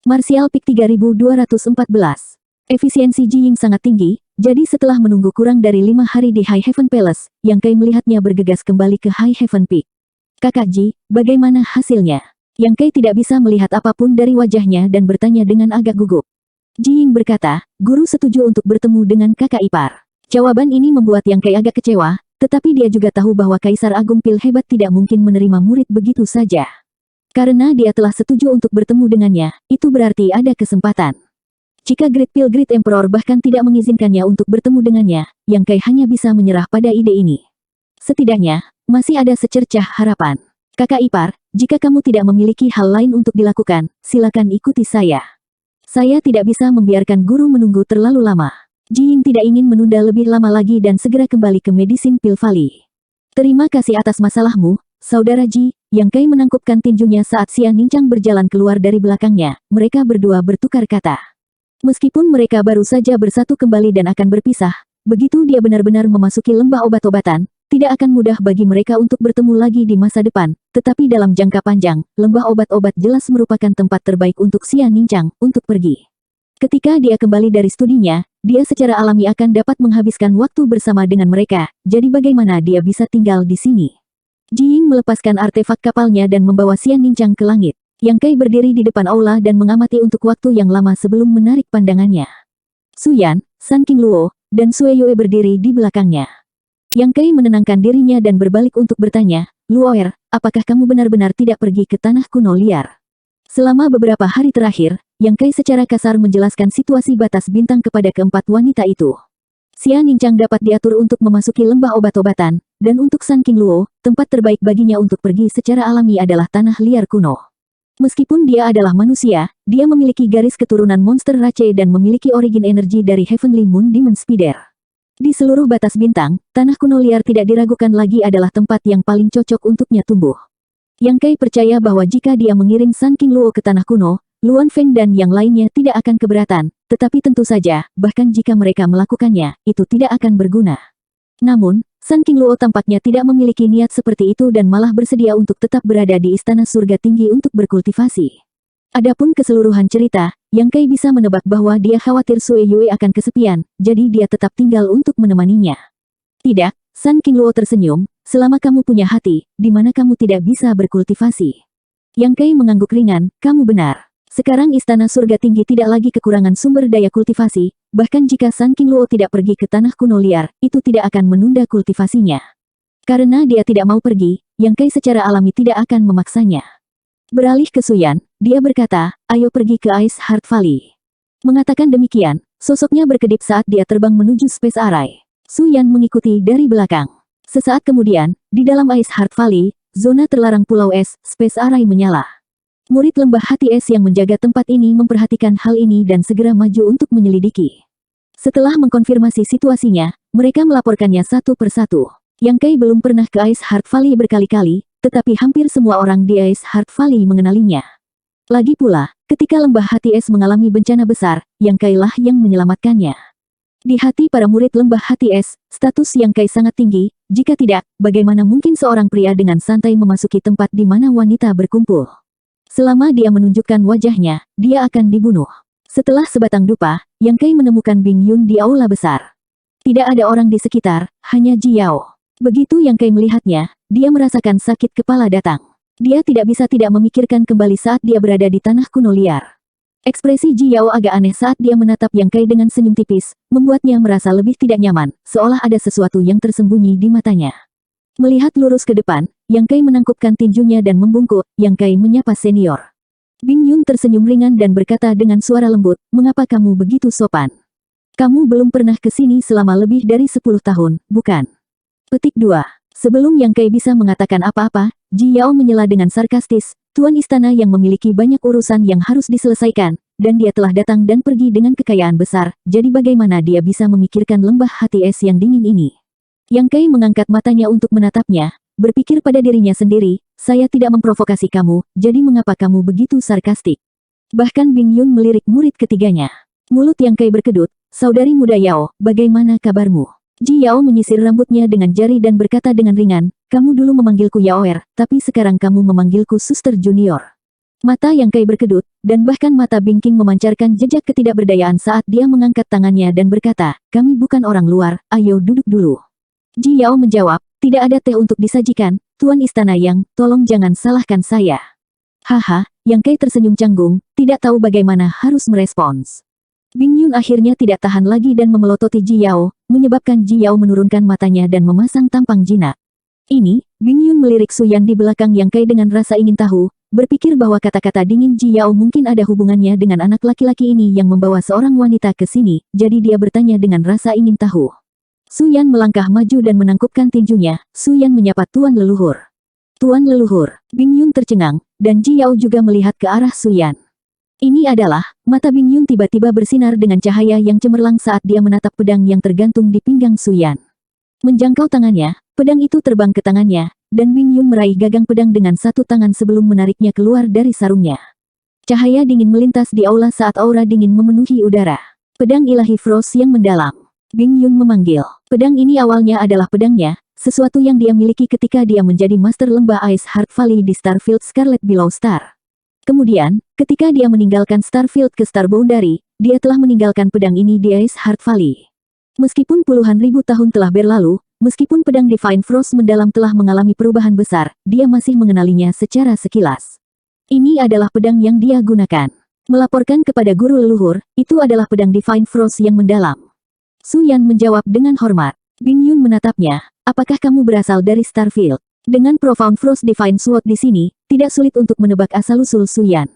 Martial Peak 3214. Efisiensi Ji Ying sangat tinggi, jadi setelah menunggu kurang dari 5 hari di High Heaven Palace, Yang Kai melihatnya bergegas kembali ke High Heaven Peak. Kakak Ji, bagaimana hasilnya? Yang Kai tidak bisa melihat apapun dari wajahnya dan bertanya dengan agak gugup. Ji Ying berkata, guru setuju untuk bertemu dengan kakak ipar. Jawaban ini membuat Yang Kai agak kecewa, tetapi dia juga tahu bahwa Kaisar Agung Pil hebat tidak mungkin menerima murid begitu saja. Karena dia telah setuju untuk bertemu dengannya, itu berarti ada kesempatan. Jika Great Emperor bahkan tidak mengizinkannya untuk bertemu dengannya, Yang Kai hanya bisa menyerah pada ide ini. Setidaknya, masih ada secercah harapan. Kakak ipar, jika kamu tidak memiliki hal lain untuk dilakukan, silakan ikuti saya. Saya tidak bisa membiarkan guru menunggu terlalu lama. Ji Ying tidak ingin menunda lebih lama lagi dan segera kembali ke Medicine Pill Valley. Terima kasih atas masalahmu, Saudara Ji. Yang Kai menangkupkan tinjunya saat Xian Ningchang berjalan keluar dari belakangnya. Mereka berdua bertukar kata. Meskipun mereka baru saja bersatu kembali dan akan berpisah, begitu dia benar-benar memasuki lembah obat-obatan, tidak akan mudah bagi mereka untuk bertemu lagi di masa depan, tetapi dalam jangka panjang, lembah obat-obat jelas merupakan tempat terbaik untuk Xian Ningchang untuk pergi. Ketika dia kembali dari studinya, dia secara alami akan dapat menghabiskan waktu bersama dengan mereka, jadi bagaimana dia bisa tinggal di sini? Ji Ying melepaskan artefak kapalnya dan membawa Xian Ningchang ke langit. Yang Kai berdiri di depan aula dan mengamati untuk waktu yang lama sebelum menarik pandangannya. Su Yan, Sun Qingluo, dan Sue Yue berdiri di belakangnya. Yang Kai menenangkan dirinya dan berbalik untuk bertanya, Luoer, apakah kamu benar-benar tidak pergi ke tanah kuno liar? Selama beberapa hari terakhir, Yang Kai secara kasar menjelaskan situasi batas bintang kepada keempat wanita itu. Xian Ningchang dapat diatur untuk memasuki lembah obat-obatan, dan untuk Sun Qingluo, tempat terbaik baginya untuk pergi secara alami adalah tanah liar kuno. Meskipun dia adalah manusia, dia memiliki garis keturunan monster Rache dan memiliki origin energi dari Heavenly Moon Demon Spider. Di seluruh batas bintang, tanah kuno liar tidak diragukan lagi adalah tempat yang paling cocok untuknya tumbuh. Yang Kai percaya bahwa jika dia mengirim Sun Qingluo ke tanah kuno, Luan Feng dan yang lainnya tidak akan keberatan, tetapi tentu saja, bahkan jika mereka melakukannya, itu tidak akan berguna. Namun, Sun Qingluo tampaknya tidak memiliki niat seperti itu dan malah bersedia untuk tetap berada di Istana Surga Tinggi untuk berkultivasi. Adapun keseluruhan cerita, Yang Kai bisa menebak bahwa dia khawatir Sue Yue akan kesepian, jadi dia tetap tinggal untuk menemaninya. Tidak, Sun Qingluo tersenyum, selama kamu punya hati, di mana kamu tidak bisa berkultivasi. Yang Kai mengangguk ringan, kamu benar. Sekarang Istana Surga Tinggi tidak lagi kekurangan sumber daya kultivasi, bahkan jika Sun Qingluo tidak pergi ke tanah kuno liar, itu tidak akan menunda kultivasinya. Karena dia tidak mau pergi, Yang Kai secara alami tidak akan memaksanya. Beralih ke Su Yan, dia berkata, ayo pergi ke Ice Heart Valley. Mengatakan demikian, sosoknya berkedip saat dia terbang menuju Space Array. Su Yan mengikuti dari belakang. Sesaat kemudian, di dalam Ice Heart Valley, zona terlarang Pulau Es, Space Array menyala. Murid lembah hati es yang menjaga tempat ini memperhatikan hal ini dan segera maju untuk menyelidiki. Setelah mengkonfirmasi situasinya, mereka melaporkannya satu persatu. Yang Kai belum pernah ke Ice Heart Valley berkali-kali, tetapi hampir semua orang di Ice Heart Valley mengenalinya. Lagi pula, ketika lembah hati es mengalami bencana besar, Yang Kai lah yang menyelamatkannya. Di hati para murid lembah hati es, status Yang Kai sangat tinggi, jika tidak, bagaimana mungkin seorang pria dengan santai memasuki tempat di mana wanita berkumpul? Selama dia menunjukkan wajahnya, dia akan dibunuh. Setelah sebatang dupa, Yang Kai menemukan Bing Yun di aula besar. Tidak ada orang di sekitar, hanya Ji Yao. Begitu Yang Kai melihatnya, dia merasakan sakit kepala datang. Dia tidak bisa tidak memikirkan kembali saat dia berada di tanah kuno liar. Ekspresi Ji Yao agak aneh saat dia menatap Yang Kai dengan senyum tipis, membuatnya merasa lebih tidak nyaman, seolah ada sesuatu yang tersembunyi di matanya. Melihat lurus ke depan, Yang Kai menangkupkan tinjunya dan membungkuk. Yang Kai menyapa senior. Bing Yun tersenyum ringan dan berkata dengan suara lembut, mengapa kamu begitu sopan? Kamu belum pernah ke sini selama lebih dari 10 tahun, bukan? Petik 2. Sebelum Yang Kai bisa mengatakan apa-apa, Ji Yao menyela dengan sarkastis, Tuan Istana yang memiliki banyak urusan yang harus diselesaikan, dan dia telah datang dan pergi dengan kekayaan besar, jadi bagaimana dia bisa memikirkan lembah hati es yang dingin ini? Yang Kai mengangkat matanya untuk menatapnya, berpikir pada dirinya sendiri, saya tidak memprovokasi kamu, jadi mengapa kamu begitu sarkastik? Bahkan Bing Yun melirik murid ketiganya. Mulut Yang Kai berkedut, saudari muda Yao, bagaimana kabarmu? Ji Yao menyisir rambutnya dengan jari dan berkata dengan ringan, kamu dulu memanggilku Yaoer, tapi sekarang kamu memanggilku Suster Junior. Mata Yang Kai berkedut, dan bahkan mata Bing King memancarkan jejak ketidakberdayaan saat dia mengangkat tangannya dan berkata, kami bukan orang luar, ayo duduk dulu. Ji Yao menjawab, tidak ada teh untuk disajikan, Tuan Istana Yang, tolong jangan salahkan saya. Haha, Yang Kai tersenyum canggung, tidak tahu bagaimana harus merespons. Bing Yun akhirnya tidak tahan lagi dan memelototi Ji Yao, menyebabkan Ji Yao menurunkan matanya dan memasang tampang jinak. Ini, Bing Yun melirik Su Yan di belakang Yang Kai dengan rasa ingin tahu, berpikir bahwa kata-kata dingin Ji Yao mungkin ada hubungannya dengan anak laki-laki ini yang membawa seorang wanita ke sini, jadi dia bertanya dengan rasa ingin tahu. Su Yan melangkah maju dan menangkupkan tinjunya, Su Yan menyapa Tuan Leluhur. Tuan Leluhur, Bing Yun tercengang, dan Ji Yao juga melihat ke arah Su Yan. Ini adalah, mata Bing Yun tiba-tiba bersinar dengan cahaya yang cemerlang saat dia menatap pedang yang tergantung di pinggang Su Yan. Menjangkau tangannya, pedang itu terbang ke tangannya, dan Bing Yun meraih gagang pedang dengan satu tangan sebelum menariknya keluar dari sarungnya. Cahaya dingin melintas di aula saat aura dingin memenuhi udara. Pedang ilahi Frost yang mendalam. Bing Yun memanggil. Pedang ini awalnya adalah pedangnya, sesuatu yang dia miliki ketika dia menjadi Master Lembah Ice Heart Valley di Starfield Scarlet Below Star. Kemudian, ketika dia meninggalkan Starfield ke Star Boundary, dia telah meninggalkan pedang ini di Ice Heart Valley. Meskipun puluhan ribu tahun telah berlalu, meskipun pedang Divine Frost mendalam telah mengalami perubahan besar, dia masih mengenalinya secara sekilas. Ini adalah pedang yang dia gunakan. Melaporkan kepada guru leluhur, itu adalah pedang Divine Frost yang mendalam. Su Yan menjawab dengan hormat. Bing Yun menatapnya, apakah kamu berasal dari Starfield? Dengan Profound Frost Divine Sword di sini, tidak sulit untuk menebak asal-usul Su Yan.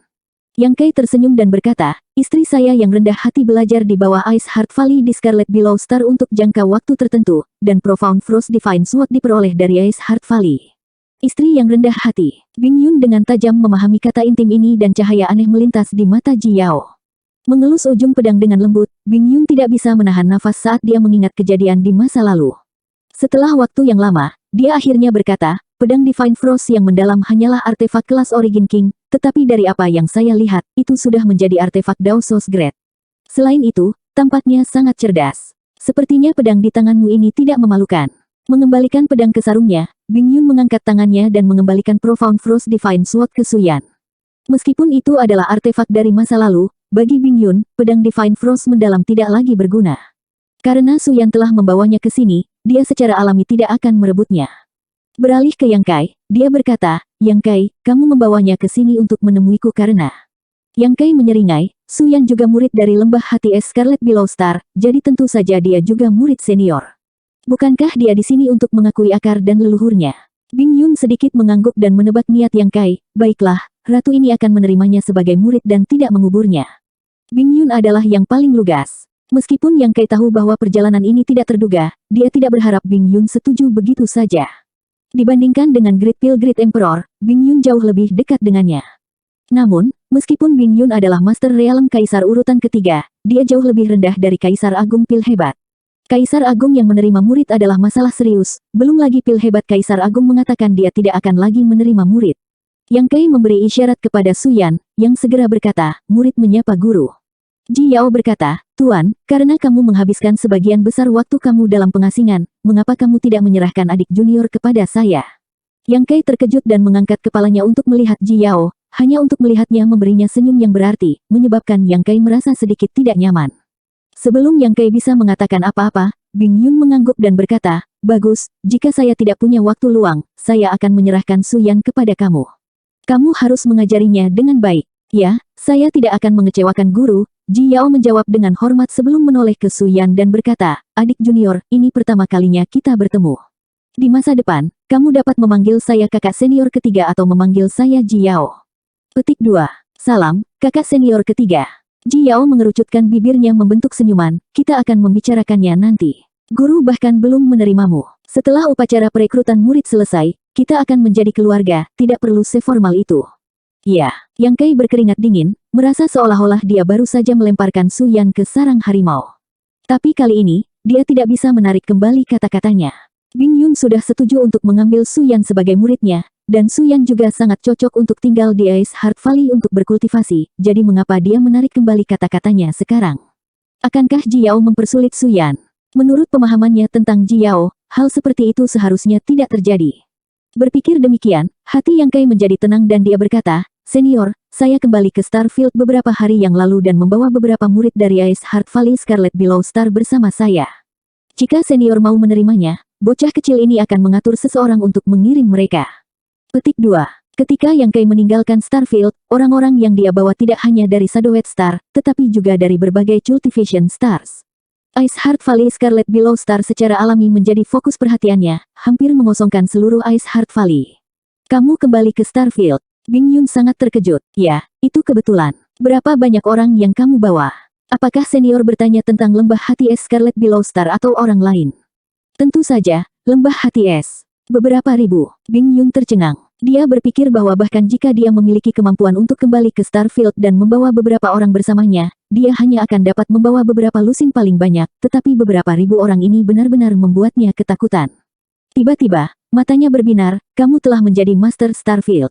Yang Kai tersenyum dan berkata, istri saya yang rendah hati belajar di bawah Ice Heart Valley di Scarlet Below Star untuk jangka waktu tertentu, dan Profound Frost Divine Sword diperoleh dari Ice Heart Valley. Istri yang rendah hati. Bing Yun dengan tajam memahami kata intim ini dan cahaya aneh melintas di mata Ji Yao. Mengelus ujung pedang dengan lembut, Bing Yun tidak bisa menahan nafas saat dia mengingat kejadian di masa lalu. Setelah waktu yang lama, dia akhirnya berkata, pedang Divine Frost yang mendalam hanyalah artefak kelas Origin King, tetapi dari apa yang saya lihat, itu sudah menjadi artefak Daosos Great. Selain itu, tampaknya sangat cerdas. Sepertinya pedang di tanganmu ini tidak memalukan. Mengembalikan pedang ke sarungnya, Bing Yun mengangkat tangannya dan mengembalikan Profound Frost Divine Sword ke Su Yan. Meskipun itu adalah artefak dari masa lalu, bagi Bing Yun, pedang Divine Frost mendalam tidak lagi berguna. Karena Su Yan telah membawanya ke sini, dia secara alami tidak akan merebutnya. Beralih ke Yang Kai, dia berkata, Yang Kai, kamu membawanya ke sini untuk menemuiku karena... Yang Kai menyeringai, Su Yan juga murid dari Lembah Hati Es Scarlet Below Star, jadi tentu saja dia juga murid senior. Bukankah dia di sini untuk mengakui akar dan leluhurnya? Bing Yun sedikit mengangguk dan menebak niat Yang Kai, baiklah, ratu ini akan menerimanya sebagai murid dan tidak menguburnya. Bing Yun adalah yang paling lugas. Meskipun Yang Kai tahu bahwa perjalanan ini tidak terduga, dia tidak berharap Bing Yun setuju begitu saja. Dibandingkan dengan Great Pill Great Emperor, Bing Yun jauh lebih dekat dengannya. Namun, meskipun Bing Yun adalah Master Realm Kaisar urutan ketiga, dia jauh lebih rendah dari Kaisar Agung Pil Hebat. Kaisar Agung yang menerima murid adalah masalah serius, belum lagi Pil Hebat Kaisar Agung mengatakan dia tidak akan lagi menerima murid. Yang Kai memberi isyarat kepada Su Yan, yang segera berkata, murid menyapa guru. Ji Yao berkata, Tuan, karena kamu menghabiskan sebagian besar waktu kamu dalam pengasingan, mengapa kamu tidak menyerahkan adik junior kepada saya? Yang Kai terkejut dan mengangkat kepalanya untuk melihat Ji Yao, hanya untuk melihatnya memberinya senyum yang berarti, menyebabkan Yang Kai merasa sedikit tidak nyaman. Sebelum Yang Kai bisa mengatakan apa-apa, Bing Yun mengangguk dan berkata, bagus, jika saya tidak punya waktu luang, saya akan menyerahkan Su Yan kepada kamu. Kamu harus mengajarinya dengan baik. Ya, saya tidak akan mengecewakan guru. Ji Yao menjawab dengan hormat sebelum menoleh ke Su Yan dan berkata, adik junior, ini pertama kalinya kita bertemu. Di masa depan, kamu dapat memanggil saya kakak senior ketiga atau memanggil saya Ji Yao. Petik 2. Salam, kakak senior ketiga. Ji Yao mengerucutkan bibirnya membentuk senyuman, kita akan membicarakannya nanti. Guru bahkan belum menerimamu. Setelah upacara perekrutan murid selesai, kita akan menjadi keluarga, tidak perlu seformal itu. Ya, Yang Kai berkeringat dingin, merasa seolah-olah dia baru saja melemparkan Su Yan ke sarang harimau. Tapi kali ini, dia tidak bisa menarik kembali kata-katanya. Bing Yun sudah setuju untuk mengambil Su Yan sebagai muridnya, dan Su Yan juga sangat cocok untuk tinggal di Ice Heart Valley untuk berkultivasi, jadi mengapa dia menarik kembali kata-katanya sekarang? Akankah Ji Yao mempersulit Su Yan? Menurut pemahamannya tentang Ji Yao, hal seperti itu seharusnya tidak terjadi. Berpikir demikian, hati Yang Kai menjadi tenang dan dia berkata, Senior, saya kembali ke Starfield beberapa hari yang lalu dan membawa beberapa murid dari Ice Heart Valley Scarlet Below Star bersama saya. Jika senior mau menerimanya, bocah kecil ini akan mengatur seseorang untuk mengirim mereka. Petik 2. Ketika Yang Kai meninggalkan Starfield, orang-orang yang dia bawa tidak hanya dari Shadowed Star, tetapi juga dari berbagai cultivation stars. Ice Heart Valley Scarlet Below Star secara alami menjadi fokus perhatiannya, hampir mengosongkan seluruh Ice Heart Valley. Kamu kembali ke Starfield. Bing Yun sangat terkejut. Ya, itu kebetulan. Berapa banyak orang yang kamu bawa? Apakah senior bertanya tentang lembah hati es Scarlet Below Star atau orang lain? Tentu saja, lembah hati es. Beberapa ribu. Bing Yun tercengang. Dia berpikir bahwa bahkan jika dia memiliki kemampuan untuk kembali ke Starfield dan membawa beberapa orang bersamanya, dia hanya akan dapat membawa beberapa lusin paling banyak, tetapi beberapa ribu orang ini benar-benar membuatnya ketakutan. Tiba-tiba, matanya berbinar, kamu telah menjadi Master Starfield.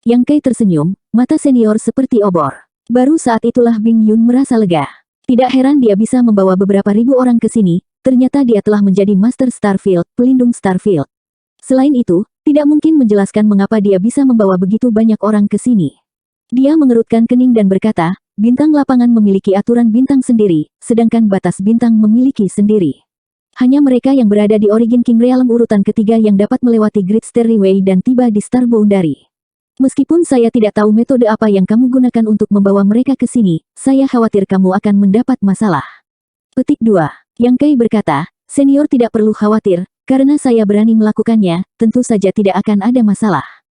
Yang Kai tersenyum, mata senior seperti obor. Baru saat itulah Bing Yun merasa lega. Tidak heran dia bisa membawa beberapa ribu orang ke sini, ternyata dia telah menjadi Master Starfield, pelindung Starfield. Selain itu, tidak mungkin menjelaskan mengapa dia bisa membawa begitu banyak orang ke sini. Dia mengerutkan kening dan berkata, bintang lapangan memiliki aturan bintang sendiri, sedangkan batas bintang memiliki sendiri. Hanya mereka yang berada di Origin King Realm urutan ketiga yang dapat melewati Great Stairway dan tiba di Star Boundary. Meskipun saya tidak tahu metode apa yang kamu gunakan untuk membawa mereka ke sini, saya khawatir kamu akan mendapat masalah. Petik 2. Yang Kai berkata, senior tidak perlu khawatir, karena saya berani melakukannya, tentu saja tidak akan ada masalah.